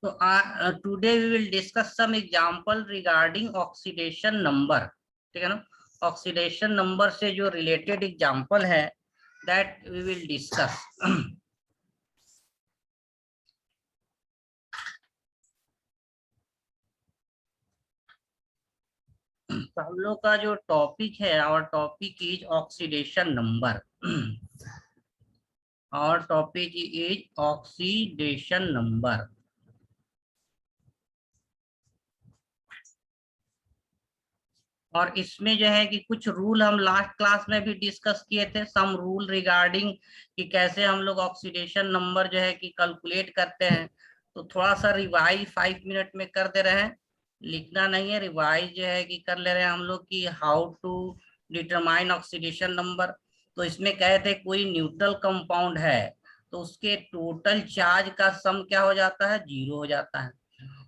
So today we will discuss some example regarding oxidation number. ठीक है ना, oxidation number से जो रिलेटेड एग्जाम्पल है दैट वी विल डिस्कस। तो हम लोग का जो टॉपिक है, our topic is oxidation number. Our topic is oxidation number. और इसमें जो है कि कुछ रूल हम लास्ट क्लास में भी डिस्कस किए थे, सम रूल रिगार्डिंग कि कैसे हम लोग ऑक्सीडेशन नंबर जो है कि कैलकुलेट करते हैं। तो थोड़ा सा रिवाइज 5 मिनट में कर दे रहे हैं, लिखना नहीं है, रिवाइज जो है कि कर ले रहे हैं हम लोग कि how to determine oxidation number. तो इसमें कहे थे कोई न्यूट्रल कंपाउंड है तो उसके टोटल चार्ज का सम क्या हो जाता है, 0 हो जाता है।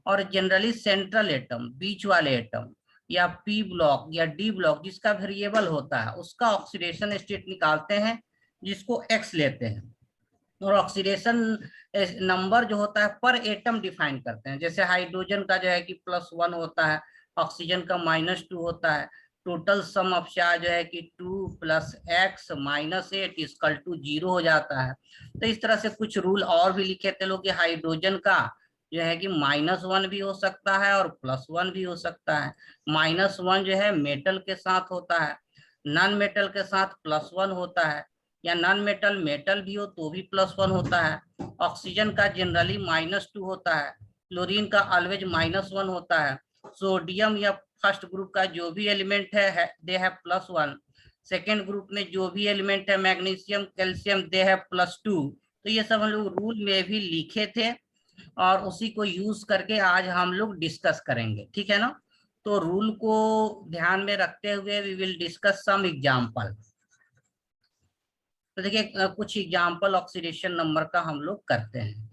और जनरली सेंट्रल एटम, बीच वाले एटम या पी ब्लॉक या डी ब्लॉक जिसका वेरिएबल होता है उसका ऑक्सीडेशन स्टेट निकालते हैं जिसको एक्स लेते हैं। और ऑक्सीडेशन नंबर जो होता है पर एटम डिफाइन करते हैं। जैसे हाइड्रोजन का जो है कि +1 होता है, ऑक्सीजन का -2 होता है। टोटल सम ऑफ चार्ज जो है कि 2 + x - 8 = 0 हो जाता है। तो इस तरह से कुछ रूल और भी लिखे थे लोग कि हाइड्रोजन का जो है कि -1 भी हो सकता है और +1 भी हो सकता है। -1 जो है मेटल के साथ होता है, नॉन मेटल के साथ +1 होता है, या नॉन मेटल मेटल भी हो तो भी +1 होता है। ऑक्सीजन का जनरली -2 होता है, क्लोरीन का ऑलवेज -1 होता है। सोडियम या फर्स्ट ग्रुप का जो भी एलिमेंट है दे हैव +1। सेकेंड ग्रुप में जो भी एलिमेंट है मैग्नीशियम कैल्शियम दे हैव +2। तो ये सब हम लोग रूल में भी लिखे थे और उसी को यूज करके आज हम लोग डिस्कस करेंगे, ठीक है ना। तो रूल को ध्यान में रखते हुए we will discuss some example. तो देखिए कुछ एग्जांपल ऑक्सीडेशन नंबर का हम लोग करते हैं।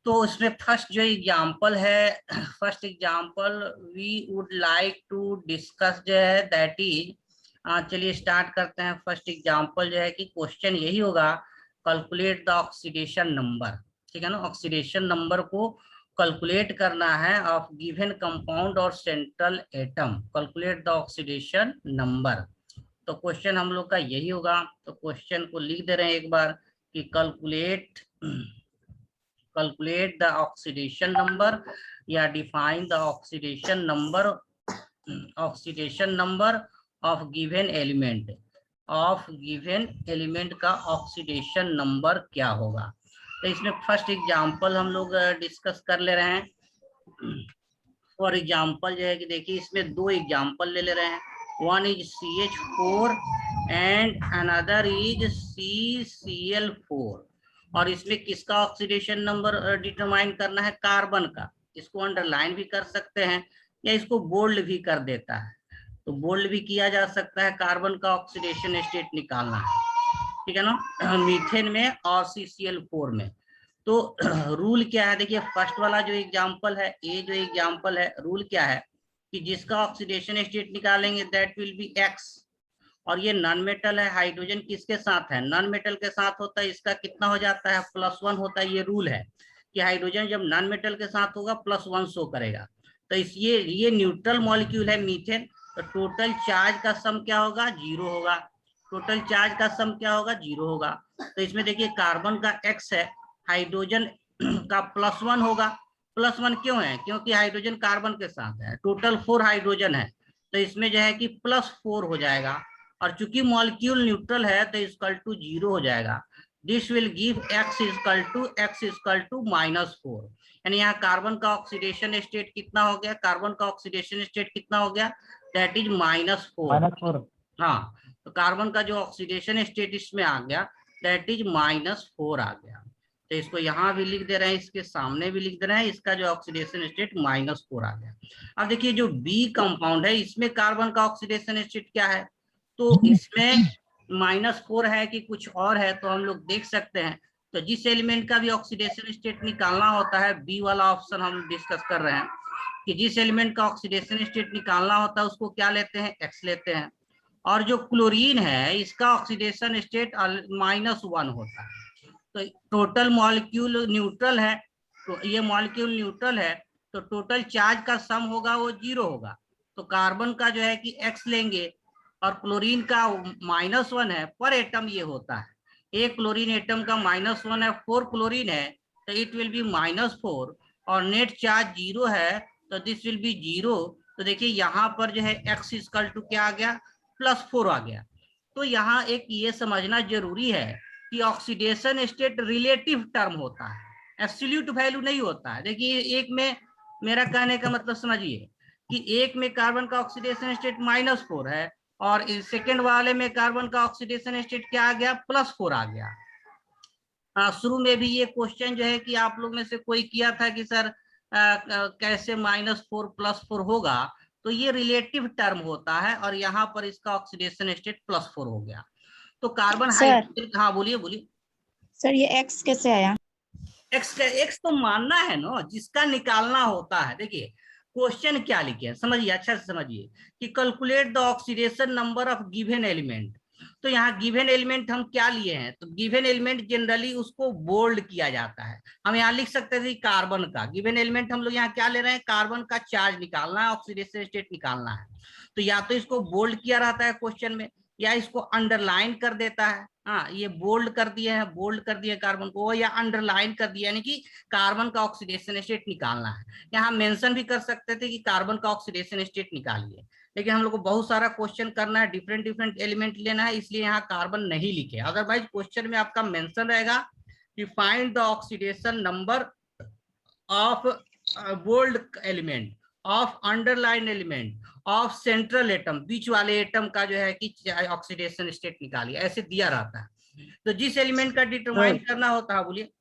तो इसमें फर्स्ट जो एग्जांपल है, first example we would like to discuss जो है दैट इज, चलिए स्टार्ट करते हैं। फर्स्ट एग्जांपल जो है कि क्वेश्चन यही होगा, कैलकुलेट द ऑक्सीडेशन नंबर। ठीक है ना, ऑक्सीडेशन नंबर को कैलकुलेट करना है ऑफ गिवन कंपाउंड और central atom. Calculate the oxidation number. तो क्वेश्चन हम लोग का यही होगा। तो क्वेश्चन को लिख दे रहे हैं एक बार कि कैलकुलेट द ऑक्सीडेशन नंबर या define the oxidation number of given element. Of given element का ऑक्सीडेशन नंबर क्या होगा। तो इसमें फर्स्ट एग्जांपल हम लोग डिस्कस कर ले रहे हैं। फॉर एग्जांपल जो है कि देखिए इसमें दो एग्जांपल ले रहे हैं। One is CH4 and another is CCl4। और इसमें किसका ऑक्सीडेशन नंबर डिटरमाइन करना है, कार्बन का। इसको अंडरलाइन भी कर सकते हैं या इसको बोल्ड भी कर देता है, तो बोल्ड भी किया जा सकता है। कार्बन का ऑक्सीडेशन स्टेट निकालना है, ठीक है ना, मीथेन में और CCl4 में। तो रूल क्या है, देखिए फर्स्ट वाला जो एग्जांपल है, ये जो एग्जांपल है, रूल क्या है कि जिसका ऑक्सीडेशन स्टेट निकालेंगे दैट विल बी एक्स। और ये नॉन मेटल है, हाइड्रोजन किसके साथ है, नॉन मेटल के साथ होता है, इसका कितना हो जाता है, +1 होता है। ये रूल है कि हाइड्रोजन जब नॉन मेटल के साथ होगा +1 शो करेगा। तो इस ये न्यूट्रल मॉलिक्यूल है मीथेन, तो टोटल चार्ज का सम क्या होगा, 0 होगा। टोटल चार्ज का सम क्या होगा, 0 होगा। तो इसमें देखिए कार्बन का x है, हाइड्रोजन का +1 होगा। +1 क्यों है, क्योंकि हाइड्रोजन कार्बन के साथ है, टोटल 4 हाइड्रोजन है, तो इसमें जो है कि +4 हो जाएगा। और चूंकि मॉलिक्यूल न्यूट्रल है तो =0 हो जाएगा। This will give x = -4। यानी यहाँ कार्बन का ऑक्सीडेशन स्टेट कितना हो गया, कार्बन का ऑक्सीडेशन स्टेट कितना हो गया, दैट इज -4। हाँ, तो कार्बन का जो ऑक्सीडेशन स्टेट इसमें आ गया दैट इज -4 आ गया। तो इसको यहाँ भी लिख दे रहे हैं, इसके सामने भी लिख दे रहे हैं, इसका जो ऑक्सीडेशन स्टेट -4 आ गया। अब देखिए जो बी कंपाउंड है इसमें कार्बन का ऑक्सीडेशन स्टेट क्या है, तो इसमें -4 है कि कुछ और है, तो हम लोग देख सकते हैं। तो जिस एलिमेंट का भी ऑक्सीडेशन स्टेट निकालना होता है, बी वाला ऑप्शन हम डिस्कस कर रहे हैं कि जिस एलिमेंट का ऑक्सीडेशन स्टेट निकालना होता है उसको क्या लेते हैं, एक्स लेते हैं। और जो क्लोरीन है इसका ऑक्सीडेशन स्टेट -1 होता है। तो टोटल मॉलिक्यूल न्यूट्रल है, तो ये मॉलिक्यूल न्यूट्रल है तो टोटल चार्ज का सम होगा वो 0 होगा। तो कार्बन का जो है कि x लेंगे और क्लोरीन का -1 है, पर एटम ये होता है, एक क्लोरीन एटम का -1 है, 4 क्लोरीन है तो इट विल बी -4 और नेट चार्ज 0 है तो दिस विल बी 0। तो देखिए यहाँ पर जो है x इक्वल टू क्या आ गया, +4 आ गया। तो यहाँ एक ये समझना जरूरी है कि ऑक्सीडेशन स्टेट रिलेटिव टर्म होता है, एब्सोल्यूट वैल्यू नहीं होता है। देखिए एक में, मेरा कहने का मतलब समझिए कि एक में कार्बन का ऑक्सीडेशन स्टेट -4 है और सेकेंड वाले में कार्बन का ऑक्सीडेशन स्टेट क्या आ गया, +4 आ गया। शुरू में भी ये क्वेश्चन जो है कि आप लोग में से कोई किया था कि सर कैसे -4 +4 होगा, तो ये रिलेटिव टर्म होता है और यहाँ पर इसका ऑक्सीडेशन स्टेट +4 हो गया। तो कार्बन हाइड्रोजन, हाँ बोलिए बोलिए सर, ये एक्स कैसे आया? एक्स तो मानना है ना, जिसका निकालना होता है। देखिए क्वेश्चन क्या लिखे हैं, समझिए अच्छा से समझिए कि calculate the oxidation number of given element. तो यहाँ गिवन एलिमेंट हम क्या लिए हैं, तो गिवन एलिमेंट जनरली उसको बोल्ड किया जाता है। हम यहाँ लिख सकते थे कार्बन का गिवन एलिमेंट, हम लोग यहाँ क्या ले रहे हैं, कार्बन का चार्ज निकालना है, ऑक्सीडेशन स्टेट निकालना है। तो या तो इसको बोल्ड किया रहता है क्वेश्चन में, या इसको अंडरलाइन कर देता है। हाँ ये बोल्ड कर दिए हैं, बोल्ड कर दिए कार्बन को, या अंडरलाइन कर दिया, यानी कि कार्बन का ऑक्सीडेशन स्टेट निकालना है। यहाँ मेंशन भी कर सकते थे कि कार्बन का ऑक्सीडेशन स्टेट निकालिए, लेकिन हम लोग को बहुत सारा क्वेश्चन करना है, डिफरेंट डिफरेंट एलिमेंट लेना है, इसलिए यहाँ कार्बन नहीं लिखे। अदरवाइज क्वेश्चन में आपका मेंशन रहेगा कि find the oxidation number of bold element, of underline element, of central atom, बीच वाले एटम का जो है कि ऑक्सीडेशन स्टेट निकालिए, ऐसे दिया रहता है। तो जिस एलिमेंट का डिटरमाइन करना होता है, बोलिए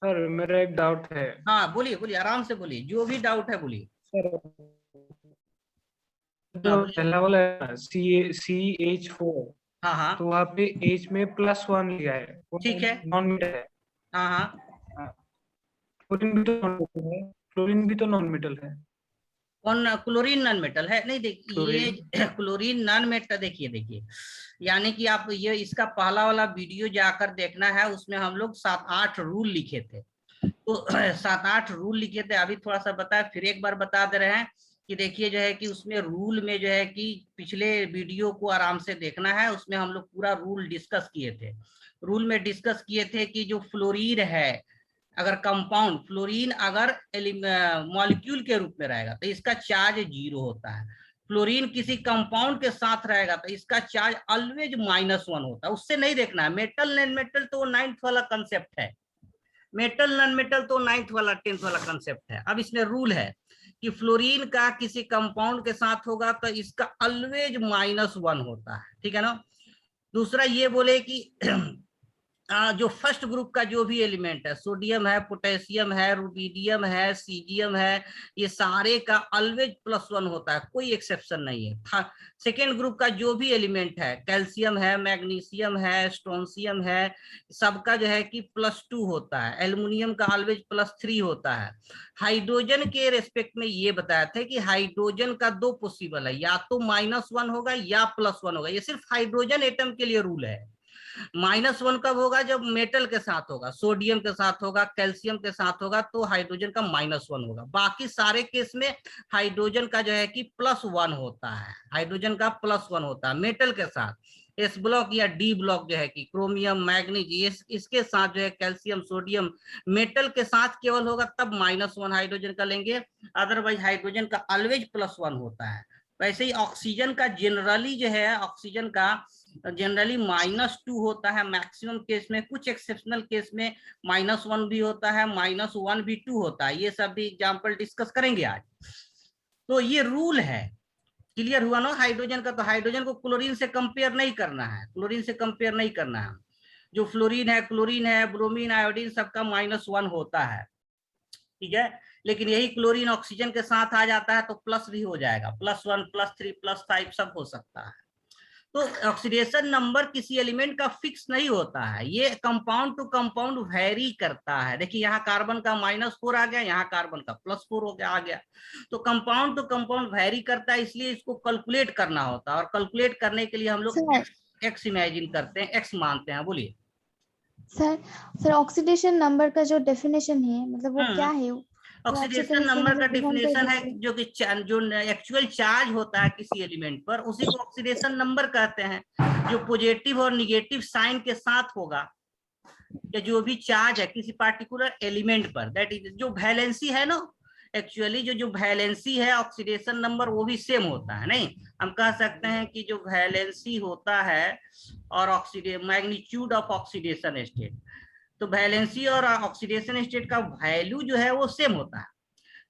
सर मेरा एक डाउट है। हाँ बोलिए बोलिए, आराम से बोलिए, जो भी डाउट है बोलिए। सर जो पहला वाला है CH4, हाँ हाँ तो वहाँ पे H में +1 लिया है, ठीक है, नॉन मेटल है। हाँ हाँ क्लोरीन भी तो नॉन मेटल है, क्लोरीन भी तो नॉन मेटल है। कौन, क्लोरीन नॉन मेटल है? नहीं देखिए ये क्लोरीन नॉन मेटल, देखिए देखिए यानी कि आप ये इसका पहला वाला वीडियो जाकर देखना है, उसमें हम लोग 7-8 रूल लिखे थे। तो 7-8 रूल लिखे थे, अभी थोड़ा सा बताया, फिर एक बार बता दे रहे हैं कि देखिए जो है कि उसमें रूल में जो है कि पिछले वीडियो को आराम से देखना है, उसमें हम लोग पूरा रूल डिस्कस किए थे। रूल में डिस्कस किए थे कि जो फ्लोरीन है, अगर कंपाउंड फ्लोरीन अगर मॉलिक्यूल के रूप में रहेगा तो इसका चार्ज 0 होता है। फ्लोरीन किसी कंपाउंड के साथ रहेगा तो इसका चार्ज ऑलवेज -1 होता है। उससे नहीं देखना है मेटल नॉन मेटल, तो 9th वाला कंसेप्ट है, मेटल नॉन मेटल तो 9th वाला 10th वाला कंसेप्ट है। अब इसमें रूल है कि फ्लोरीन का किसी कंपाउंड के साथ होगा तो इसका ऑलवेज -1 होता है, ठीक है ना। दूसरा ये बोले कि जो फर्स्ट ग्रुप का जो भी एलिमेंट है, सोडियम है, पोटेशियम है, रुबिडियम है, सीजियम है, ये सारे का ऑलवेज +1 होता है, कोई एक्सेप्शन नहीं है। सेकेंड ग्रुप का जो भी एलिमेंट है, कैल्शियम है, मैग्नीशियम है, स्ट्रोंशियम है, सबका जो है कि +2 होता है। एल्युमिनियम का ऑलवेज +3 होता है। हाइड्रोजन के रेस्पेक्ट में ये बताया था कि हाइड्रोजन का 2 पॉसिबल है, या तो -1 होगा या +1 होगा। ये सिर्फ हाइड्रोजन एटम के लिए रूल है। -1 कब होगा, जब मेटल के साथ होगा, सोडियम के साथ होगा, कैल्शियम के साथ होगा, तो हाइड्रोजन का -1 होगा। बाकी सारे केस में हाइड्रोजन का जो है कि +1 होता है, हाइड्रोजन का +1 होता है मेटल के साथ। एस ब्लॉक या डी ब्लॉक जो है कि क्रोमियम, मैग्नीज, इसके साथ जो है कैल्शियम, सोडियम, मेटल के साथ केवल होगा तब -1 हाइड्रोजन का लेंगे, अदरवाइज हाइड्रोजन का ऑलवेज +1 होता है। वैसे ही ऑक्सीजन का जनरली जो है, ऑक्सीजन का जनरली -2 होता है मैक्सिमम केस में, कुछ एक्सेप्शनल केस में -1 भी होता है, -1 भी 2 होता है। ये सब भी एग्जाम्पल डिस्कस करेंगे आज। तो ये रूल है, क्लियर हुआ ना हाइड्रोजन का। तो हाइड्रोजन को क्लोरीन से कंपेयर नहीं करना है, क्लोरीन से कंपेयर नहीं करना है। जो फ्लोरीन है, क्लोरीन है, ब्रोमीन, आयोडीन, सबका -1 होता है, ठीक है। लेकिन यही क्लोरीन ऑक्सीजन के साथ आ जाता है तो प्लस भी हो जाएगा, +1, +3, +5 सब हो सकता है। तो ऑक्सीडेशन नंबर किसी एलिमेंट का फिक्स नहीं होता है, ये कंपाउंड टू कंपाउंड वेरी करता है। देखिए यहाँ कार्बन का -4 आ गया, यहाँ कार्बन का +4 हो गया, आ गया। तो कंपाउंड टू कंपाउंड वेरी करता है, इसलिए इसको कैलकुलेट करना होता है। और कैलकुलेट करने के लिए हम लोग एक्स इमेजिन करते हैं, एक्स मानते हैं। बोलिए सर ऑक्सीडेशन नंबर का जो डेफिनेशन है मतलब वो क्या है? ऑक्सीडेशन नंबर का डिफिनेशन है जो कि जो एक्चुअल चार्ज होता है किसी एलिमेंट पर उसी को ऑक्सीडेशन नंबर कहते हैं, जो पॉजिटिव और निगेटिव साइन के साथ होगा या जो भी चार्ज है किसी पार्टिकुलर एलिमेंट पर, दैट इज जो वैलेंसी है ना, एक्चुअली जो वैलेंसी है ऑक्सीडेशन नंबर वो भी सेम होता है। नहीं, हम कह सकते हैं कि जो वैलेंसी होता है और मैग्नीट्यूड ऑफ ऑक्सीडेशन स्टेट, तो वैलेंसी और ऑक्सीडेशन स्टेट का वैल्यू जो है वो सेम होता है।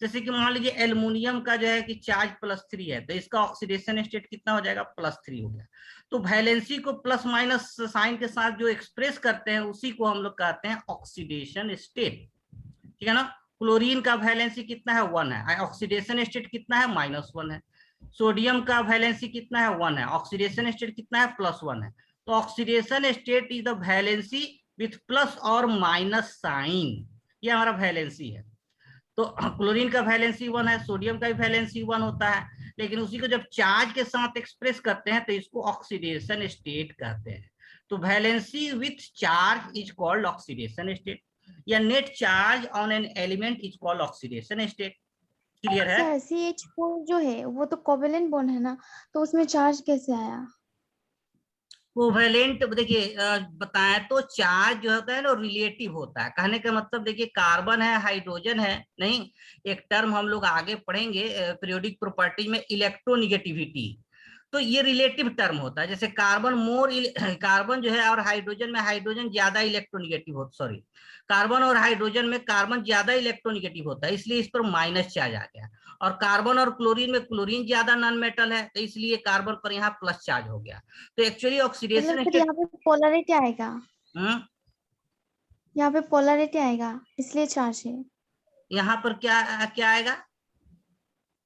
जैसे कि मान लीजिए एल्युमिनियम का जो है कि चार्ज +3 है, तो इसका ऑक्सीडेशन स्टेट कितना हो जाएगा? +3 हो गया। तो वैलेंसी को प्लस माइनस साइन के साथ जो एक्सप्रेस करते हैं उसी को हम लोग कहते हैं ऑक्सीडेशन स्टेट, ठीक है ना। क्लोरीन का वैलेंसी कितना है? 1 है, ऑक्सीडेशन स्टेट कितना है? -1 है। सोडियम का वैलेंसी कितना है? 1 है, ऑक्सीडेशन स्टेट कितना है? +1 है। तो oxidation state is the valency with plus और माइनस साइन, ये हमारा वैलेंसी है। तो क्लोरीन का वैलेंसी 1 है, सोडियम का भी वैलेंसी 1 होता है, लेकिन उसी को जब चार्ज के साथ एक्सप्रेस करते हैं तो इसको ऑक्सीडेशन स्टेट कहते हैं। तो valency with charge is called oxidation state, या net charge on an element is called oxidation state. Clear है? सर CH4 जो है वो तो कोवेलेंट बॉन्ड है ना, तो उसमें चार्ज कैसे आया? कोवेलेंट देखिए बताएं तो चार्ज जो होता है ना रिलेटिव होता है। कहने का मतलब देखिए कार्बन है, हाइड्रोजन है, नहीं, एक टर्म हम लोग आगे पढ़ेंगे पीरियोडिक प्रॉपर्टी में, इलेक्ट्रोनिगेटिविटी, तो ये रिलेटिव टर्म होता है। जैसे कार्बन जो है और हाइड्रोजन में हाइड्रोजन ज्यादा इलेक्ट्रोनिगेटिव होता, सॉरी, कार्बन और हाइड्रोजन में कार्बन ज्यादा इलेक्ट्रोनिगेटिव होता है, इसलिए इस पर माइनस चार्ज आ गया। और कार्बन और क्लोरीन में क्लोरीन ज्यादा नॉन मेटल है, तो इसलिए कार्बन पर यहाँ प्लस चार्ज हो गया। तो एक्चुअली ऑक्सीडेशन मतलब फिर स्टेट, यहाँ पे पोलैरिटी आएगा, यहाँ पे पोलैरिटी आएगा इसलिए चार्ज है। यहाँ पर क्या क्या आएगा?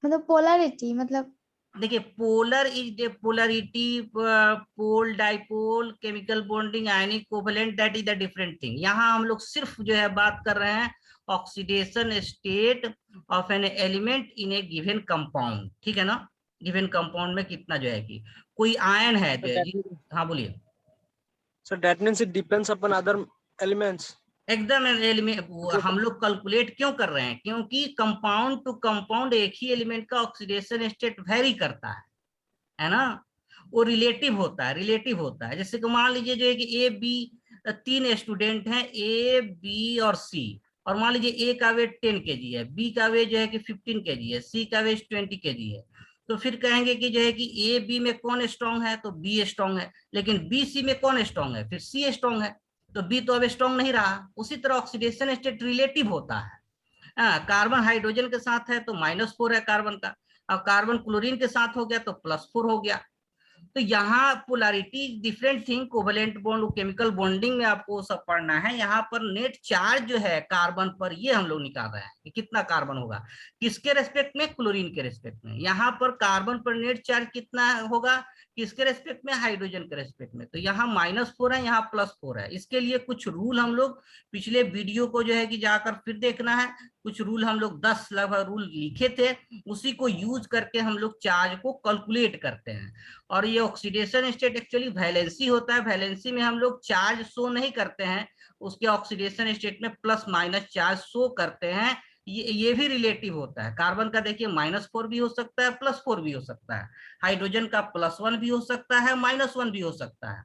मतलब पोलैरिटी मतलब देखिए polar is polarity, pole, dipole, chemical bonding, ionic covalent, that is the different thing. यहाँ हम लोग सिर्फ जो है बात कर रहे हैं oxidation state of an element in A given compound, ठीक है ना। गिवन कंपाउंड में कितना जो है कि कोई आयन है जो है जी, हाँ बोलिए। So that means it depends upon other elements. एकदम एलिमेंट हम लोग कैलकुलेट क्यों कर रहे हैं? क्योंकि कंपाउंड टू कंपाउंड एक ही एलिमेंट का ऑक्सीडेशन स्टेट वेरी करता है ना, वो रिलेटिव होता है, रिलेटिव होता है। जैसे कि मान लीजिए जो है कि ए बी, 3 स्टूडेंट हैं ए बी और सी, और मान लीजिए ए का वेट 10 kg है, बी का वेट जो है कि 15 kg है, सी का वेट 20 kg है। तो फिर कहेंगे कि जो है कि ए बी में कौन स्ट्रांग है? तो बी स्ट्रांग है। लेकिन बी सी में कौन स्ट्रांग है? फिर सी स्ट्रांग है। तो बी तो अब स्ट्रांग नहीं रहा। उसी तरह ऑक्सीडेशन स्टेट रिलेटिव होता है। कार्बन हाइड्रोजन के साथ है तो -4 है कार्बन का, अब कार्बन क्लोरीन के साथ हो गया तो +4 हो गया। तो यहाँ polarity different thing, covalent bond, chemical bonding में आपको सब पढ़ना है। यहाँ पर नेट चार्ज जो है कार्बन पर ये हम लोग निकाल रहे हैं कि कितना कार्बन होगा, किसके रेस्पेक्ट में? क्लोरीन के रेस्पेक्ट में। यहाँ पर कार्बन पर नेट चार्ज कितना होगा, किसके रेस्पेक्ट में? हाइड्रोजन के रेस्पेक्ट में। तो यहाँ -4 है, यहाँ +4 है। इसके लिए कुछ रूल हम लोग पिछले वीडियो को जो है कि जाकर फिर देखना है, कुछ रूल हम लोग 10 लगभग रूल लिखे थे, उसी को यूज करके हम लोग चार्ज को कैलकुलेट करते हैं। और ये ऑक्सीडेशन स्टेट एक्चुअली वैलेंसी होता है, वैलेंसी में हम लोग चार्ज शो नहीं करते हैं, उसके ऑक्सीडेशन स्टेट में प्लस माइनस चार्ज शो करते हैं। ये भी रिलेटिव होता है। कार्बन का देखिए -4 भी हो सकता है, +4 भी हो सकता है। हाइड्रोजन का +1 भी हो सकता है, -1 भी हो सकता है।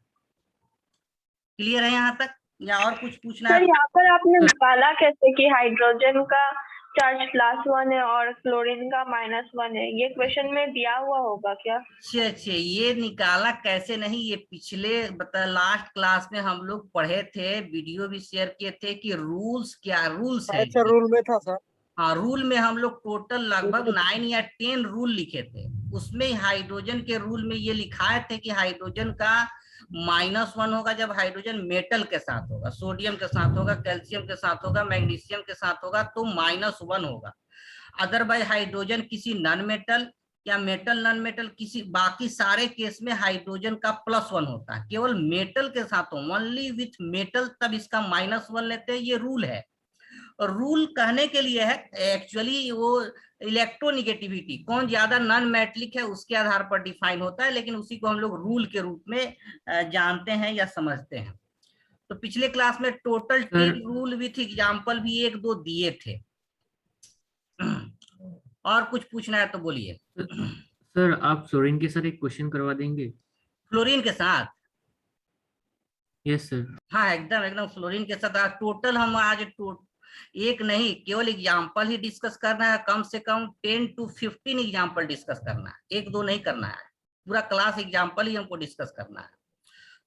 क्लियर है यहाँ तक, या और कुछ पूछना है? सर यहाँ पर आपने निकाला कैसे कि हाइड्रोजन का चार्ज +1 है और क्लोरीन का -1 है? ये क्वेश्चन में दिया हुआ होगा क्या? अच्छे, ये निकाला कैसे नहीं, ये पिछले लास्ट क्लास में हम लोग पढ़े थे, वीडियो भी शेयर किए थे कि रूल्स क्या रूल्स है। अच्छा रूल में था सर। हाँ, रूल में हम लोग टोटल लगभग 9 या 10 रूल लिखे थे। उसमें हाइड्रोजन के रूल में ये लिखाए थे कि हाइड्रोजन का -1 होगा जब हाइड्रोजन मेटल के साथ होगा, सोडियम के साथ होगा, कैल्शियम के साथ होगा, मैग्नीशियम के साथ होगा तो -1 होगा। अदरवाइज हाइड्रोजन किसी नॉन मेटल या मेटल नॉन मेटल किसी बाकी सारे केस में हाइड्रोजन का +1 होता है। केवल मेटल के साथ हो, ओनली विथ मेटल, तब इसका -1 लेते हैं। ये रूल है। और रूल कहने के लिए है एक्चुअली वो इलेक्ट्रोनिगेटिविटी, कौन ज्यादा नॉन मेटलिक है उसके आधार पर डिफाइन होता है, लेकिन उसी को हम लोग रूल के रूप में जानते हैं या समझते हैं। तो पिछले क्लास में total sir 10 rule with example भी 1-2 दिए थे। और कुछ पूछना है तो बोलिए। सर आप फ्लोरीन के साथ एक क्वेश्चन करवा देंगे? फ्लोरीन के साथ? Yes sir. हाँ एकदम एकदम फ्लोरीन के साथ आज टोटल हम आज एक नहीं केवल एग्जाम्पल ही डिस्कस करना है, कम से कम 10 to 15 एग्जाम्पल डिस्कस करना है, 1-2 नहीं करना है, पूरा क्लास एग्जाम्पल ही हमको डिस्कस करना है।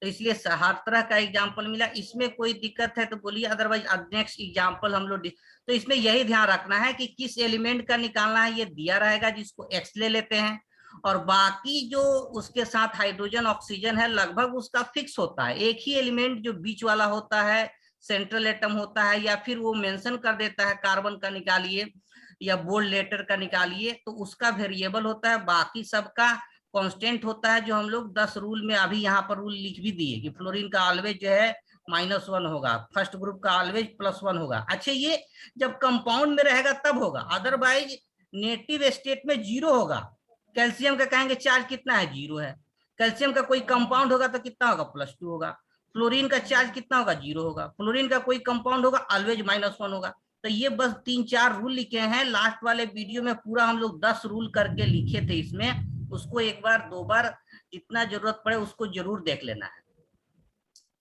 तो इसलिए हर तरह का एग्जाम्पल मिला, इसमें कोई दिक्कत है तो बोलिए, अदरवाइज नेक्स्ट एग्जाम्पल हम लोग तो इसमें यही ध्यान रखना है कि किस एलिमेंट का निकालना है, ये दिया रहेगा जिसको एक्स ले लेते हैं, और बाकी जो उसके साथ हाइड्रोजन ऑक्सीजन है लगभग उसका फिक्स होता है। एक ही एलिमेंट जो बीच वाला होता है, सेंट्रल एटम होता है, या फिर वो मेंशन कर देता है कार्बन का निकालिए या बोल्ड लेटर का निकालिए, तो उसका वेरिएबल होता है, बाकी सबका कांस्टेंट होता है, जो हम लोग 10 रूल में अभी यहाँ पर रूल लिख भी दिए कि फ्लोरीन का ऑलवेज जो है -1 होगा, फर्स्ट ग्रुप का ऑलवेज +1 होगा। अच्छा ये जब कंपाउंड में रहेगा तब होगा, अदरवाइज नेटिव स्टेट में 0 होगा। कैल्शियम का कहेंगे चार्ज कितना है, 0 है। कैल्शियम का कोई कंपाउंड होगा तो कितना होगा, +2 होगा। फ्लोरीन का चार्ज कितना होगा, 0 होगा। फ्लोरीन का कोई कंपाउंड होगा ऑलवेज -1 होगा। तो ये बस 3-4 रूल लिखे हैं, लास्ट वाले वीडियो में पूरा हम लोग 10 रूल करके लिखे थे इसमें, उसको एक बार 2 बार जितना जरूरत पड़े उसको जरूर देख लेना है।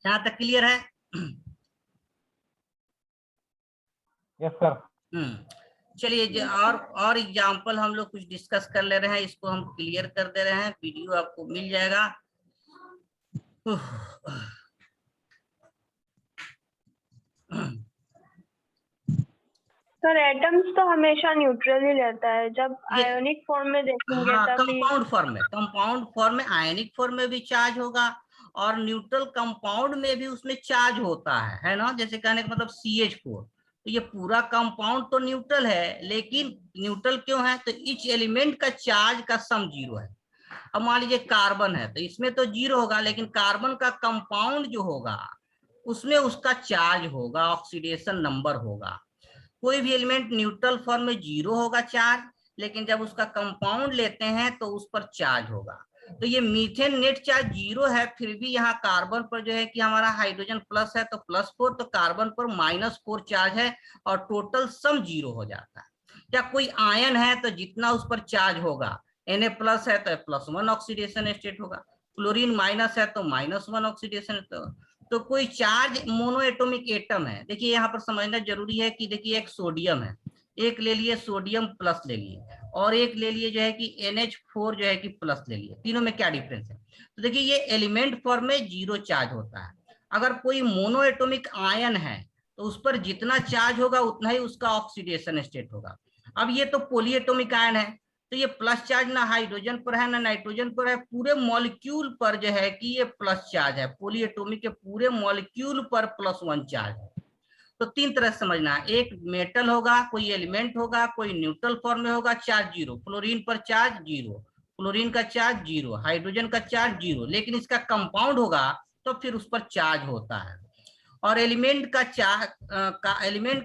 यहाँ तक क्लियर है? Yes sir. चलिए और एग्जाम्पल हम लोग कुछ डिस्कस कर ले रहे हैं, इसको हम क्लियर कर दे रहे हैं, वीडियो आपको मिल जाएगा। सर एटम्स तो हमेशा न्यूट्रल ही रहता है, जब आयोनिक फॉर्म में देखेंगे हाँ, तभी कंपाउंड फॉर्म में आयनिक फॉर्म में भी चार्ज होगा, और न्यूट्रल कंपाउंड में भी उसमें चार्ज होता है ना। जैसे कहने का मतलब CH4, तो ये पूरा कंपाउंड तो न्यूट्रल है, लेकिन न्यूट्रल क्यों है, तो ईच एलिमेंट का चार्ज का सम 0 है। अब मान लीजिए कार्बन है तो इसमें तो 0 होगा, लेकिन कार्बन का कंपाउंड जो होगा उसमें उसका चार्ज होगा, ऑक्सीडेशन नंबर होगा। कोई भी एलिमेंट न्यूट्रल फॉर्म में 0 होगा चार्ज, लेकिन जब उसका कंपाउंड लेते हैं तो उस पर चार्ज होगा। तो ये मीथेन नेट चार्ज 0 है, फिर भी यहाँ कार्बन पर जो है कि हमारा हाइड्रोजन प्लस है तो +4, तो कार्बन पर -4 चार्ज है, और टोटल सम 0 हो जाता है। या कोई आयन है तो जितना उस पर चार्ज होगा, Na+ है तो +1 ऑक्सीडेशन स्टेट होगा, क्लोरीन माइनस है तो -1 ऑक्सीडेशन। तो कोई चार्ज मोनो एटोमिक एटम है, देखिए यहाँ पर समझना जरूरी है कि देखिए एक सोडियम है, एक ले लिए सोडियम प्लस ले लिए, और एक ले लिए जो है कि NH4 जो है कि प्लस ले लिए, तीनों में क्या डिफरेंस है। तो देखिए ये एलिमेंट फॉर्म में 0 चार्ज होता है। अगर कोई मोनो एटोमिक आयन है तो उस पर जितना चार्ज होगा उतना ही उसका ऑक्सीडेशन स्टेट होगा। अब ये तो पॉली एटोमिक आयन है, तो ये प्लस चार्ज ना हाइड्रोजन पर है ना नाइट्रोजन पर है, पूरे मॉलिक्यूल पर जो है कि ये प्लस चार्ज है, पॉली एटोमिक के पूरे मॉलिक्यूल पर +1 चार्ज है। तो 3 तरह से समझना है, एक मेटल होगा, कोई एलिमेंट होगा, कोई न्यूट्रल फॉर्म में होगा, चार्ज 0, फ्लोरीन पर चार्ज 0, फ्लोरीन का चार्ज 0, हाइड्रोजन का चार्ज 0, लेकिन इसका कंपाउंड होगा तो फिर उस पर चार्ज होता है। और एलिमेंट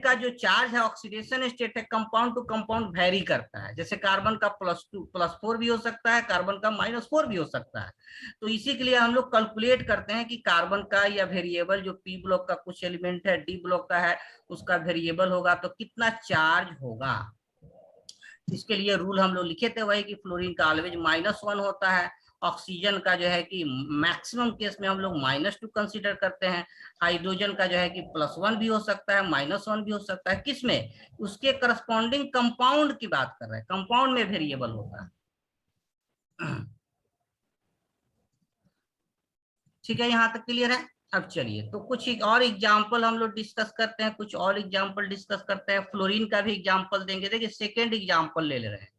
का जो चार्ज है, ऑक्सीडेशन स्टेट है, कंपाउंड टू कंपाउंड वेरी करता है। जैसे कार्बन का +4 भी हो सकता है, कार्बन का -4 भी हो सकता है। तो इसी के लिए हम लोग कैलकुलेट करते हैं कि कार्बन का या वेरिएबल जो P ब्लॉक का कुछ एलिमेंट है, D ब्लॉक का है, उसका वेरिएबल होगा तो कितना चार्ज होगा। इसके लिए रूल हम लोग लिखे थे वही कि फ्लोरीन का ऑलवेज -1 होता है, ऑक्सीजन का जो है कि मैक्सिमम केस में हम लोग -2 कंसीडर करते हैं, हाइड्रोजन का जो है कि +1 भी हो सकता है, -1 भी हो सकता है। किसमें, उसके करस्पॉन्डिंग कंपाउंड की बात कर रहे हैं, कंपाउंड में वेरिएबल होता है। ठीक है, यहाँ तक क्लियर है। अब चलिए तो कुछ और एग्जाम्पल हम लोग डिस्कस करते हैं, कुछ और एग्जाम्पल डिस्कस करते हैं। फ्लोरीन का भी एग्जाम्पल देंगे। देखिए सेकेंड एग्जाम्पल ले रहे हैं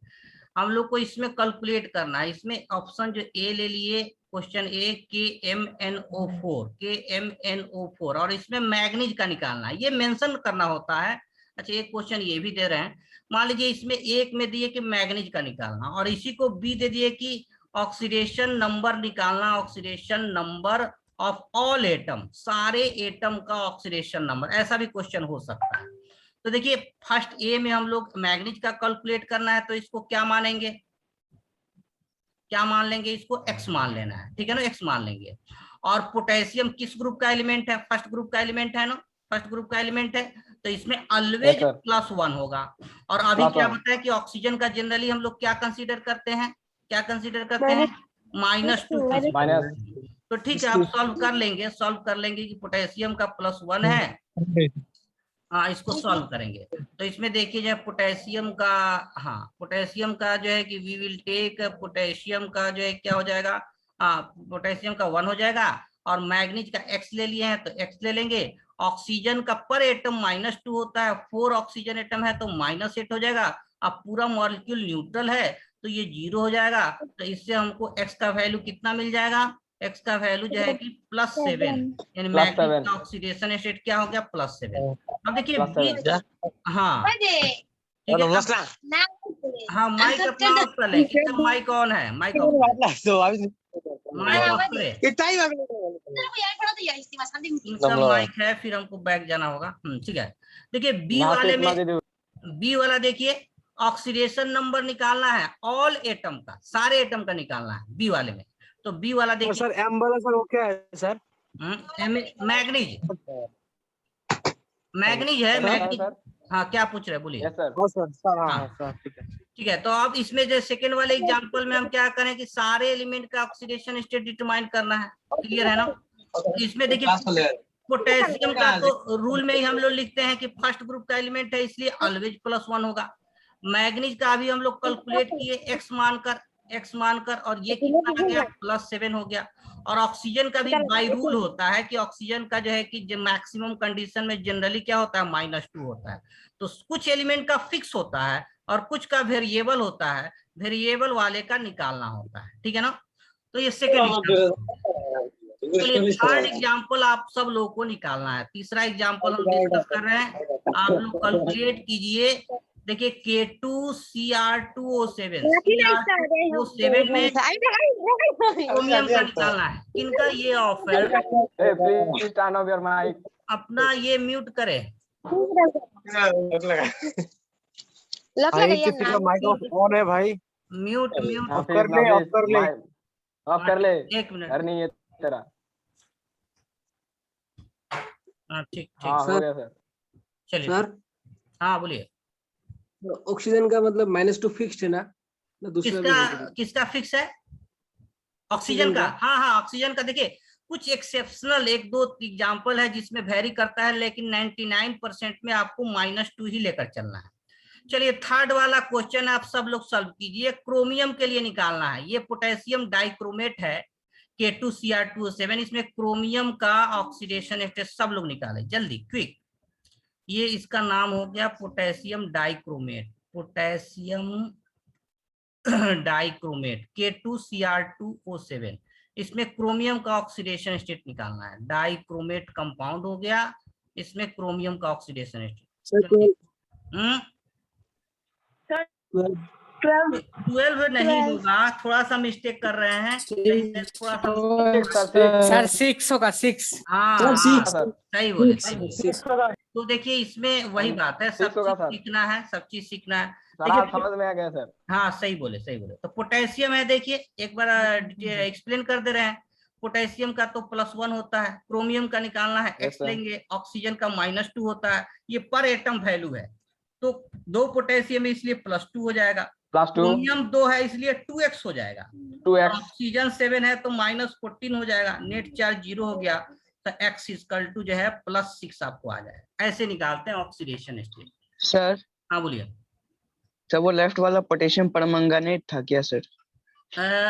हम लोग को, इसमें कैलकुलेट करना है। इसमें ऑप्शन जो ए ले लिए, क्वेश्चन ए KMnO4 और इसमें मैग्नीज का निकालना है, ये मेंशन करना होता है। अच्छा एक क्वेश्चन ये भी दे रहे हैं, मान लीजिए इसमें एक में दिए कि मैग्नीज का निकालना, और इसी को बी दे दिए कि ऑक्सीडेशन नंबर निकालना, oxidation number of all atom, सारे एटम का ऑक्सीडेशन नंबर, ऐसा भी क्वेश्चन हो सकता है। तो देखिए फर्स्ट ए में हम लोग मैग्नीज का कैलकुलेट करना है, तो इसको क्या मानेंगे, क्या मान लेंगे, इसको x मान लेना है, ठीक है ना, x मान लेंगे। और पोटेशियम किस ग्रुप का एलिमेंट है? फर्स्ट ग्रुप का एलिमेंट है ना, फर्स्ट ग्रुप का एलिमेंट है, तो इसमें ऑलवेज sir. +1 होगा। और अभी Plus क्या one. बताया कि ऑक्सीजन का जनरली हम लोग क्या कंसीडर करते हैं, क्या कंसीडर करते हैं? -2 माइनस तो ठीक है, आप सॉल्व कर लेंगे कि पोटेशियम का +1 है। हाँ, इसको सॉल्व करेंगे। तो इसमें देखिए जो है पोटेशियम का, हाँ पोटेशियम का जो है कि वी विल टेक पोटेशियम का जो है क्या हो जाएगा, हाँ पोटेशियम का 1 हो जाएगा, और मैग्नीज का x ले लिए हैं तो x ले लेंगे। ऑक्सीजन का पर एटम -2 होता है, 4 ऑक्सीजन एटम है तो -8 हो जाएगा। अब पूरा मॉलिक्यूल न्यूट्रल है तो ये 0 हो जाएगा। तो इससे हमको x का वैल्यू कितना मिल जाएगा? x का वैल्यू जो है कि +7, यानी मैग्नीज का ऑक्सीडेशन स्टेट क्या हो गया? +7। अब देखिए +7 हाँ ठीक है। हाँ माइक अपना ऑफ कर ले, किसका माइक ऑन है? माइक ऑफ करे, इनका माइक है, फिर हमको बैक जाना होगा। ठीक है, देखिए बी वाले में, बी वाला देखिए ऑक्सीडेशन नंबर निकालना है ऑल एटम का, सारे एटम का निकालना है बी वाले में। तो बी वाला देखिए सर एम वाला सर वो क्या है सर? मैग्नीज, मैग्नीज है, मैग्नीज। हाँ क्या पूछ रहे हैं बोलिए। Yes sir. हाँ सर सर हाँ हाँ। सर ठीक है। ठीक है, तो अब इसमें जो सेकंड वाले एग्जांपल में हम क्या करें कि सारे एलिमेंट का ऑक्सीडेशन स्टेट डिटरमाइन करना है। क्लियर है ना? इसमें देखिए पोटेशियम का तो रूल में ही हम लोग लिखते हैं कि फर्स्ट ग्रुप का एलिमेंट है, इसलिए ऑलवेज +1 होगा। मैग्नीज का भी हम लोग कैलकुलेट किए x मानकर, और ये कितना आ गया? +7 हो गया। और ऑक्सीजन का भी बाय रूल होता है कि ऑक्सीजन का जो है कि जो मैक्सिमम कंडीशन में जनरली क्या होता है? -2 होता है। तो कुछ एलिमेंट का फिक्स होता है और कुछ का वेरिएबल होता है, वेरिएबल वाले का निकालना होता है। ठीक है ना? तो ये सेकंड। चलिए थर्ड एग्जाम्पल आप सब लोगों को निकालना है। तीसरा एग्जाम्पल हम डिस्कस कर रहे हैं, आप लोग कैलकुलेट कीजिए। देखिए K2Cr2O7, Cr2O7 में क्रोमियम का निकालना है। किनका? ये ऑफ है, please turn off your mic. अपना ये म्यूट करे। भाई किसी का माइक ऑन है भाई? म्यूट ऑफ कर ले, ऑफ कर ले। ऑफ कर ले। 1 मिनट। घर नहीं है तेरा। हाँ ठीक हाँ ठीक, हो गया सर। चलिए सर हाँ बोलिए। ऑक्सीजन का मतलब -2 फिक्स्ड है ना दूसरा भी है? किसका फिक्स है? ऑक्सीजन का। हाँ हाँ ऑक्सीजन का। देखिए कुछ एक्सेप्शनल 1-2 एग्जाम्पल है जिसमें वेरी करता है, लेकिन 99% में आपको -2 ही लेकर चलना है। चलिए थर्ड वाला क्वेश्चन आप सब लोग सॉल्व कीजिए। क्रोमियम के लिए निकालना है। ये पोटेशियम डाइक्रोमेट है K2Cr2O7, इसमें क्रोमियम का ऑक्सीडेशन स्टेट सब लोग निकाले जल्दी क्विक। ये इसका नाम हो गया potassium dichromate, potassium dichromate K2Cr2O7। इसमें क्रोमियम का ऑक्सीडेशन स्टेट निकालना है। डाइक्रोमेट कंपाउंड हो गया, इसमें क्रोमियम का ऑक्सीडेशन स्टेट। 12 नहीं होगा, थोड़ा सा मिस्टेक कर रहे हैं, थोड़ा सा। सर 6 होगा, 6। हाँ सही बोले, सही बोले। तो देखिए इसमें वही बात है, सब चीज सीखना है, सब चीज सीखना है। समझ में आ गया सर। हाँ सही बोले, सही बोले। तो पोटेशियम है, देखिए एक बार एक्सप्लेन कर दे रहे हैं। पोटेशियम का तो +1 होता है, क्रोमियम का निकालना है x लेंगे, ऑक्सीजन का -2 होता है। ये पर एटम वैल्यू है, तो 2 पोटेशियम है इसलिए +2 हो जाएगा। क्रोमियम 2 है इसलिए 2x हो जाएगा। 2x। ऑक्सीजन 7 है तो -14 हो जाएगा। नेट चार्ज 0 हो गया तो x = जो है +6 आपको आ जाएगा। ऐसे निकालते हैं ऑक्सीडेशन स्टेट। सर हाँ बोलिए। सर वो लेफ्ट वाला पोटेशियम परमंगनेट था क्या सर?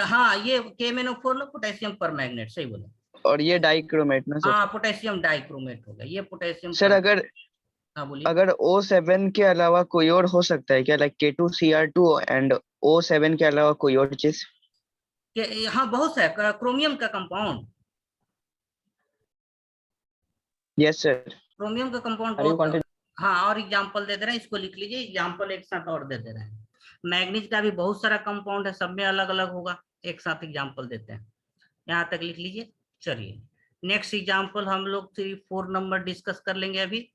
हाँ ये KMnO4 ना, पोटेशियम परमैंगनेट, सही बोले। और ये डाइक्रोमेट ना सर? हाँ पोटेशियम डाइक्रोमेट हो गया ये पोटेशियम। सर अगर O7 के अलावा कोई और हो सकता है क्या, लाइक K2Cr2 एंड O7 के अलावा कोई और चीज? हाँ बहुत है, क्रोमियम का कंपाउंड। Yes sir. क्रोमियम का कंपाउंड। हाँ और एग्जांपल दे दे रहे हैं, इसको लिख लीजिए, एग्जांपल एक साथ और दे दे रहे हैं। मैग्नीज का भी बहुत सारा कंपाउंड है, सब में अलग अलग होगा, एक साथ एग्जांपल देते हैं। यहाँ तक लिख लीजिए। चलिए नेक्स्ट एग्जांपल हम लोग 4 नंबर डिस्कस कर लेंगे अभी।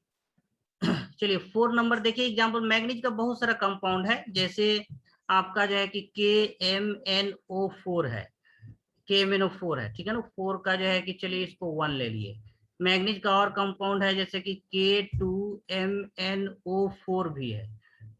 चलिए 4 नंबर देखिए एग्जांपल। मैग्नीज का बहुत सारा कंपाउंड है, जैसे आपका जो है कि KMnO4 है। KMnO4 है, ठीक है ना, 4 का जो है कि चलिए इसको 1 ले लिए। मैग्नीज का और कंपाउंड है जैसे कि K2MnO4 भी है।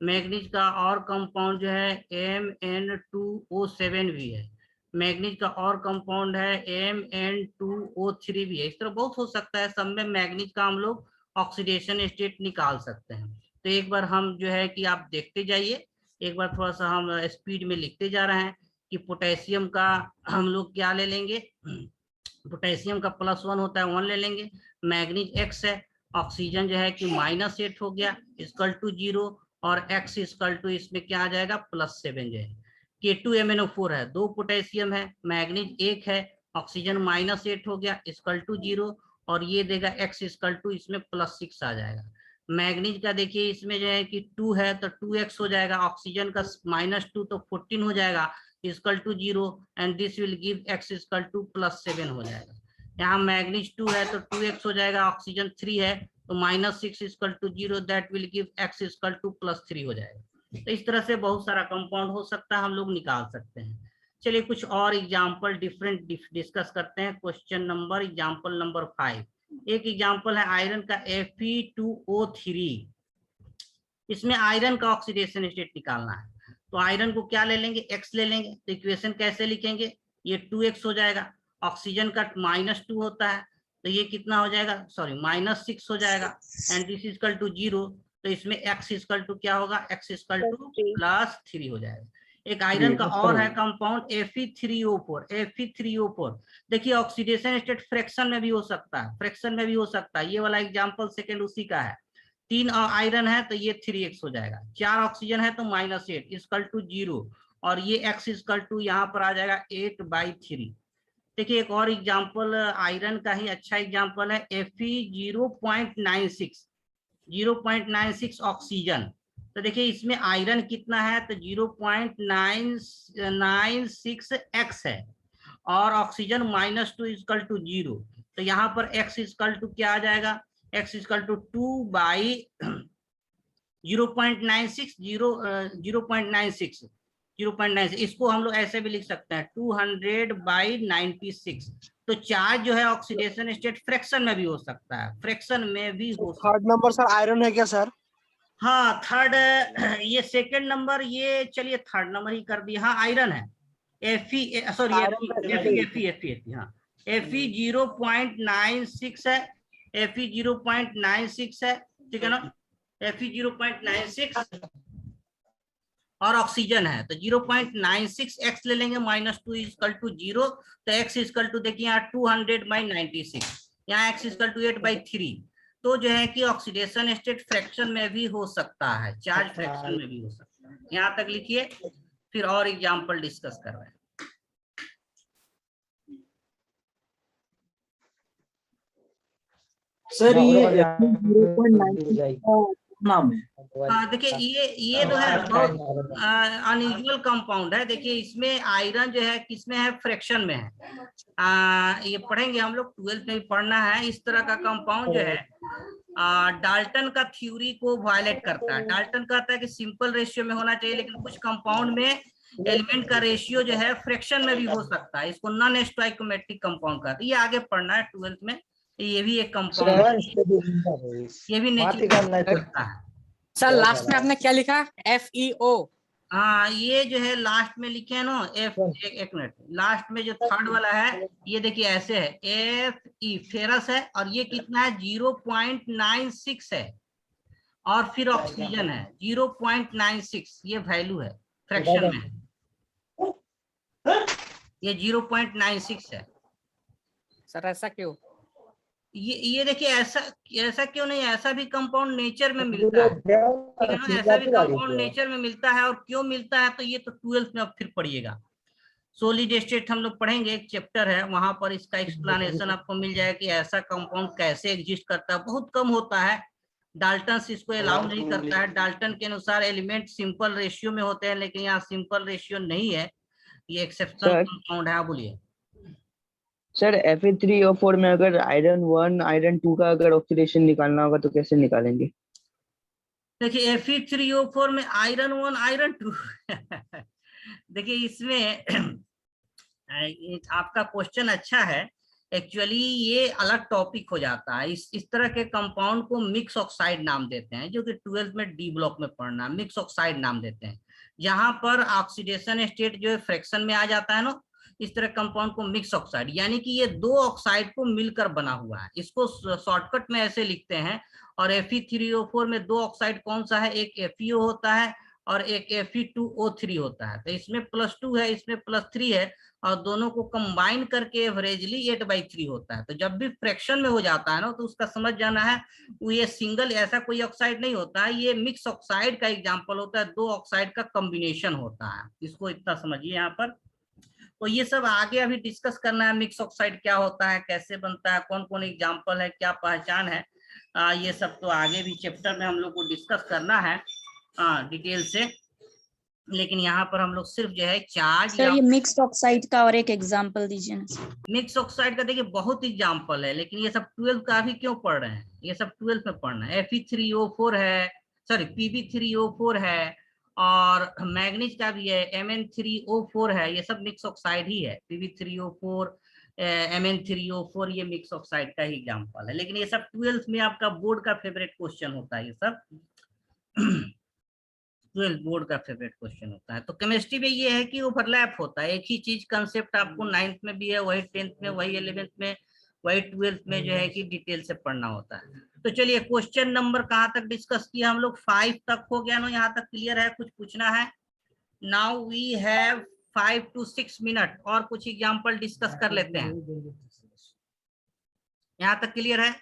मैग्नीज का और कंपाउंड जो है Mn2O7 भी है। मैग्नीज का और कंपाउंड है Mn2O3 भी है। इस तरह बहुत हो सकता है, सब में मैग्नीज का हम लोग ऑक्सीडेशन स्टेट निकाल सकते हैं। तो एक बार हम जो है कि आप देखते जाइए, एक बार थोड़ा सा हम स्पीड में लिखते जा रहे हैं कि पोटेशियम का हम लोग क्या ले लेंगे, पोटेशियम का +1 होता है 1 ले लेंगे। मैग्नीज X है, ऑक्सीजन जो है कि -8 हो गया इक्वल टू 0, और X इक्वल टू इसमें क्या आ जाएगा +7 जो है। K2MnO4 है, 2 पोटेशियम है, मैग्नीज 1 है, ऑक्सीजन -8 हो गया इक्वल टू 0, और ये देगा X इक्वल टू इसमें +6 आ जाएगा। मैग्नीज का देखिए इसमें जो है कि 2 है तो 2x हो जाएगा, ऑक्सीजन का -2 तो 14 हो जाएगा equal to 0, and this will give x equal to +7 हो जाएगा। यहाँ मैग्नीज 2 है तो 2x हो जाएगा, ऑक्सीजन 3 है तो -6 equal to 0, that will give x equal to +3 हो जाएगा। तो इस तरह से बहुत सारा कंपाउंड हो सकता है, हम लोग निकाल सकते हैं। चलिए कुछ और एग्जाम्पल डिफरेंट डिस्कस करते हैं। Question number example number 5। एक एग्जाम्पल है आयरन का Fe2O3। इसमें आयरन का ऑक्सीडेशन स्टेट निकालना है, तो आयरन को क्या ले लेंगे, X ले लेंगे। तो इक्वेशन कैसे लिखेंगे, ये 2x हो जाएगा, ऑक्सीजन का -2 होता है तो ये कितना हो जाएगा, सॉरी -6 हो जाएगा, एंड दिस इक्वल टू 0, तो इसमें x इक्वल टू क्या होगा, x इक्वल टू +3 हो जाएगा। एक आयरन का और है कंपाउंड Fe3O4। Fe3O4 देखिए ऑक्सीडेशन स्टेट फ्रैक्शन में भी हो सकता है, फ्रैक्शन में भी हो सकता है। ये वाला एग्जांपल सेकंड उसी का है। 3 आयरन है तो ये 3x हो जाएगा, 4 ऑक्सीजन है तो -8 इक्वल टू 0, और ये x इक्वल टू यहाँ पर आ जाएगा 8/3। देखिए एक और एग्जांपल आयरन का ही अच्छा एग्जांपल है Fe0.96 0.96 ऑक्सीजन। तो देखिए इसमें आयरन कितना है तो 0.996x है, और ऑक्सीजन -2 इक्वल टू 0, तो यहाँ पर x इक्वल टू क्या आ जाएगा, x इक्वल टू 2/0.96 0.96, इसको हम लोग ऐसे भी लिख सकते हैं 200/96। तो चार्ज जो है ऑक्सीडेशन स्टेट फ्रैक्शन में भी हो सकता है, फ्रैक्शन में भी हो सकता है। थर्ड नंबर सर आयरन है क्या सर? हाँ थर्ड, ये सेकंड नंबर, ये चलिए थर्ड नंबर ही कर दिया। हाँ आयरन है Fe, सॉरी हाँ Fe0.96 है, Fe0.96 है, ठीक है ना, Fe0.96 और ऑक्सीजन है तो 0.96x ले लेंगे, -2 इक्वल टू 0, तो x इक्वल टू देखिए यहाँ 200/96, यहाँ x इक्वल टू 8/3। तो जो है कि ऑक्सीडेशन स्टेट फ्रैक्शन में भी हो सकता है, चार्ज फ्रैक्शन में भी हो सकता है। यहाँ तक लिखिए, फिर और एग्जांपल डिस्कस कर रहे हैं। सर ये 0.9 नाम है। हाँ देखिए ये जो है बहुत अनयूजुअल कंपाउंड है। देखिए इसमें आयरन जो है किसमें है, फ्रैक्शन में है। ये पढ़ेंगे हम लोग, 12th में भी पढ़ना है। इस तरह का कंपाउंड जो है डाल्टन का थ्योरी को वायलेट करता है। डाल्टन कहता है कि सिंपल रेशियो में होना चाहिए, लेकिन कुछ कंपाउंड में एलिमेंट का रेशियो जो है फ्रैक्शन में भी हो सकता है, इसको नॉन स्टोइकोमेट्रिक कंपाउंड कहते हैं। ये आगे पढ़ना है 12th में। ये भी एक कंपाउंड, ये भी नेचुरल करता है। सर लास्ट में आपने क्या लिखा, FeO? हाँ ये जो है लास्ट में लिखे हैं ना एक मिनट, लास्ट में जो थर्ड वाला है ये देखिए ऐसे है Fe फेरस है, और ये कितना है 0.96 है, और फिर ऑक्सीजन है 0.96, ये वैल्यू है फ्रैक्शन में, ये 0.96 है। सर ऐसा क्यों? ये देखिए ऐसा क्यों नहीं, ऐसा भी कंपाउंड नेचर में मिलता है, ठीक है ना, ऐसा भी कंपाउंड नेचर में मिलता है। और क्यों मिलता है तो ये तो 12th में अब फिर पढ़िएगा। सॉलिड स्टेट हम लोग पढ़ेंगे, एक चैप्टर है वहां पर इसका एक्सप्लेनेशन आपको मिल जाएगा कि ऐसा कंपाउंड कैसे एग्जिस्ट करता है। बहुत कम होता है, डाल्टन इसको अलाउ नहीं करता है। डाल्टन के अनुसार एलिमेंट सिंपल रेशियो में होते हैं, लेकिन यहाँ सिंपल रेशियो नहीं है, ये एक्सेप्शनल कंपाउंड है। बोलिए सर Fe3O4 में अगर आयरन 1 आयरन 2 का अगर ऑक्सीडेशन निकालना होगा तो कैसे निकालेंगे? देखिए Fe3O4 में आयरन 1 आयरन 2 देखिए इसमें आपका क्वेश्चन अच्छा है। एक्चुअली ये अलग टॉपिक हो जाता है। इस तरह के कंपाउंड को मिक्स ऑक्साइड नाम देते हैं, जो कि 12th में डी ब्लॉक में पढ़ना, मिक्स ऑक्साइड नाम देते हैं। जहां पर ऑक्सीडेशन स्टेट जो है फ्रैक्शन में आ जाता है ना, इस तरह कंपाउंड को मिक्स ऑक्साइड, यानी कि ये दो ऑक्साइड को मिलकर बना हुआ है। इसको शॉर्टकट में ऐसे लिखते हैं। और Fe3O4 में दो ऑक्साइड कौन सा है, एक FeO होता है और एक Fe2O3 होता है। तो इसमें +2 है, इसमें +3 है, और दोनों को कंबाइन करके एवरेजली 8/3 होता है। तो जब भी फ्रैक्शन में हो जाता है ना, तो उसका समझ जाना है वो ये सिंगल ऐसा कोई ऑक्साइड नहीं होता है, ये मिक्स ऑक्साइड का एग्जांपल होता है, दो ऑक्साइड का कॉम्बिनेशन होता है। इसको इतना समझिए यहाँ पर। तो ये सब आगे अभी डिस्कस करना है, मिक्स ऑक्साइड क्या होता है, कैसे बनता है, कौन कौन एग्जाम्पल है, क्या पहचान है, ये सब तो आगे भी चैप्टर में हम लोग को डिस्कस करना है डिटेल से। लेकिन यहाँ पर हम लोग सिर्फ जो है चार्ज, सर ये मिक्स्ड ऑक्साइड का और एक एग्जांपल दीजिए ना। मिक्स ऑक्साइड का देखिए बहुत एग्जांपल है, लेकिन ये सब 12th का भी क्यों पढ़ रहे हैं, ये सब 12th में पढ़ना है। Fe3O4 है, सॉरी Pb3O4 है, और मैग्नीज का भी है, Mn3O4 है, ये सब मिक्स ऑक्साइड ही है। Pb3O4, Mn3O4 ये मिक्स ऑक्साइड का ही एग्जांपल है। लेकिन ये सब 12th में आपका बोर्ड का फेवरेट क्वेश्चन होता है, ये सब 12th बोर्ड का फेवरेट क्वेश्चन होता है। तो केमिस्ट्री में ये है कि ओवरलैप होता है, एक ही चीज कंसेप्ट आपको 9th में भी है, वही 10th में, वही 11th में, वही 12th में जो है कि डिटेल से पढ़ना होता है। तो चलिए क्वेश्चन नंबर कहाँ तक डिस्कस किया हम लोग, 5 तक हो गया ना, यहाँ तक क्लियर है, कुछ पूछना है? Now we have 5 to 6 minute, और कुछ एग्जाम्पल डिस्कस कर लेते हैं। यहाँ तक क्लियर है?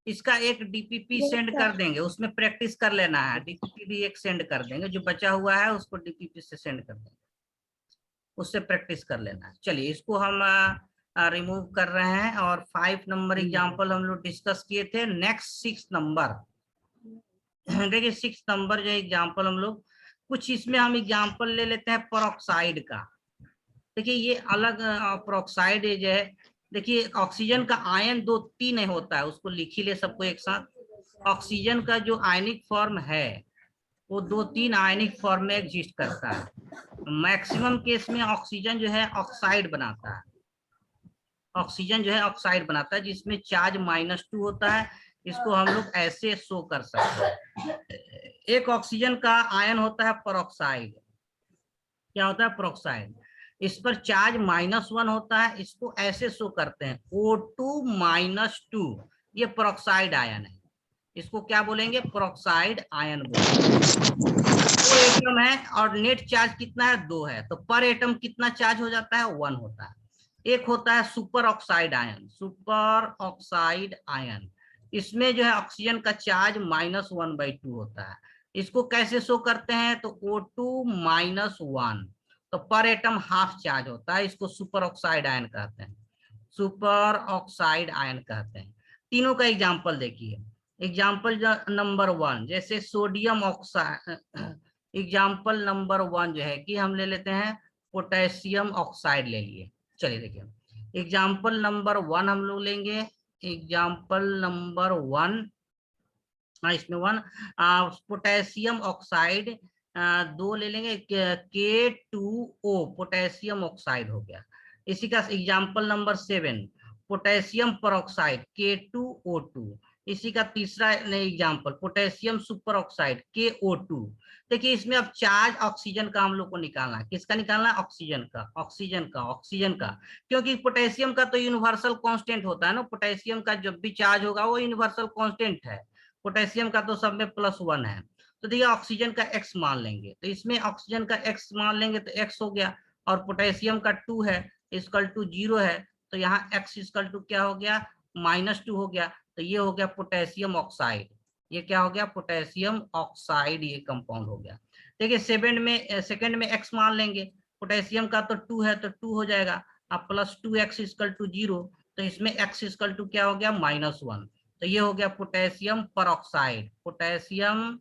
इसका एक डीपीपी सेंड कर देंगे, उसमें प्रैक्टिस कर लेना है। डीपीपी भी एक सेंड कर देंगे, जो बचा हुआ है उसको डीपीपी से सेंड कर देंगे, उससे प्रैक्टिस कर लेना है। चलिए इसको हम रिमूव कर रहे हैं, और 5 नंबर एग्जांपल हम लोग डिस्कस किए थे। नेक्स्ट 6 नंबर देखिए, 6 नंबर जो एग्जांपल हम लोग कुछ इसमें हम एग्जांपल ले लेते हैं पेरोक्साइड का। देखिए ये अलग पेरोक्साइड जो है, देखिए ऑक्सीजन का आयन 2-3 होता है, उसको लिख ही ले सबको एक साथ। ऑक्सीजन का जो आयनिक फॉर्म है वो 2-3 आयनिक फॉर्म में एग्जिस्ट करता है। मैक्सिमम केस में ऑक्सीजन जो है ऑक्साइड बनाता है, ऑक्सीजन जो है ऑक्साइड बनाता है, जिसमें चार्ज -2 होता है। इसको हम लोग ऐसे शो कर सकते हैं। एक ऑक्सीजन का आयन होता है पेरोक्साइड, क्या होता है, पेरोक्साइड, इस पर चार्ज -1 होता है, इसको ऐसे शो करते हैं O2-2, ये पेरोक्साइड आयन है। इसको क्या बोलेंगे, पेरोक्साइड आयन बोलेंगे। 2 एटम है और नेट चार्ज कितना है, 2 है, तो पर एटम कितना चार्ज हो जाता है, 1 होता है। एक होता है super oxide ion, super oxide ion, इसमें जो है ऑक्सीजन का चार्ज -1/2 होता है। इसको कैसे शो करते हैं, तो O2-1, तो पर एटम हाफ चार्ज होता है, इसको सुपर ऑक्साइड आयन कहते हैं, सुपर ऑक्साइड आयन कहते हैं। तीनों का एग्जांपल देखिए। एग्जांपल नंबर 1 जैसे सोडियम ऑक्साइड, एग्जांपल नंबर 1 जो है कि हम ले लेते हैं पोटेशियम ऑक्साइड ले लिए। चलिए देखिए एग्जांपल नंबर 1 हम लोग लेंगे, एग्जांपल नंबर 1, इसमें 1 पोटेशियम ऑक्साइड 2 ले लेंगे, K2O पोटेशियम ऑक्साइड हो गया। इसी का example number 7 potassium peroxide K2O2। इसी का तीसरा example potassium super oxide KO2। देखिए इसमें अब चार्ज ऑक्सीजन का हम लोग को निकालना है, किसका निकालना है, ऑक्सीजन का, ऑक्सीजन का, क्योंकि पोटेशियम का तो यूनिवर्सल कांस्टेंट होता है ना, पोटेशियम का जब भी चार्ज होगा वो यूनिवर्सल कांस्टेंट है, पोटेशियम का तो सब में +1 है। तो देखिए ऑक्सीजन का x मान लेंगे, तो इसमें ऑक्सीजन का x मान लेंगे तो x हो गया, और पोटेशियम का 2 है = 0 है, तो यहाँ x = क्या हो गया, -2 हो गया, तो ये हो गया पोटेशियम ऑक्साइड। ये क्या हो गया, पोटेशियम ऑक्साइड, ये कंपाउंड हो गया। देखिए सेकंड में x मान लेंगे, पोटेशियम का तो 2 है तो 2 हो जाएगा, अब +2x = 0, तो इसमें x = क्या हो गया, -1, तो ये हो गया पोटेशियम परऑक्साइड, पोटेशियम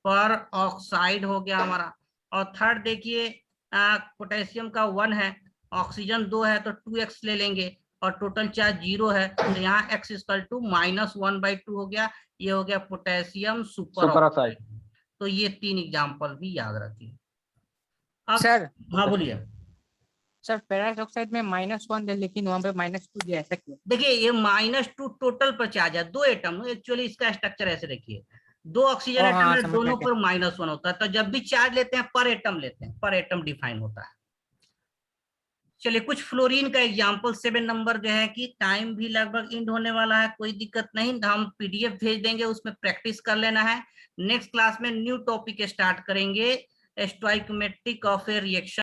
परऑक्साइड हो गया हमारा। और थर्ड देखिए पोटेशियम का 1 है, ऑक्सीजन 2 है, तो 2x ले लेंगे, और टोटल चार्ज 0 है, तो यहाँ x = -1/2 हो गया, ये हो गया पोटेशियम सुपर ऑक्साइड। तो ये 3 एग्जांपल भी याद रखिए। सर हाँ बोलिए। सर फेरस ऑक्साइड में -1 है लेकिन वहाँ पे -2 दिया, ऐसा क्यों? देखिए ये -2 टोटल पर चार्ज है, 2 एटम। एक्चुअली इसका स्ट्रक्चर ऐसे देखिए, 2 ऑक्सीजन एटम हाँ, है, समझ दोनों गया। पर -1 होता है। तो जब भी चार्ज लेते हैं पर एटम लेते हैं, पर एटम डिफाइन होता है। चलिए कुछ फ्लोरीन का एग्जांपल 7 नंबर जो है कि टाइम भी लगभग एंड होने वाला है, कोई दिक्कत नहीं, हम पीडीएफ भेज देंगे, उसमें प्रैक्टिस कर लेना है। नेक्स्ट क्लास में न्यू टॉपिक स्टार्ट करेंगे, स्टोइकोमेट्रिक ऑफ ए रिएक्शन।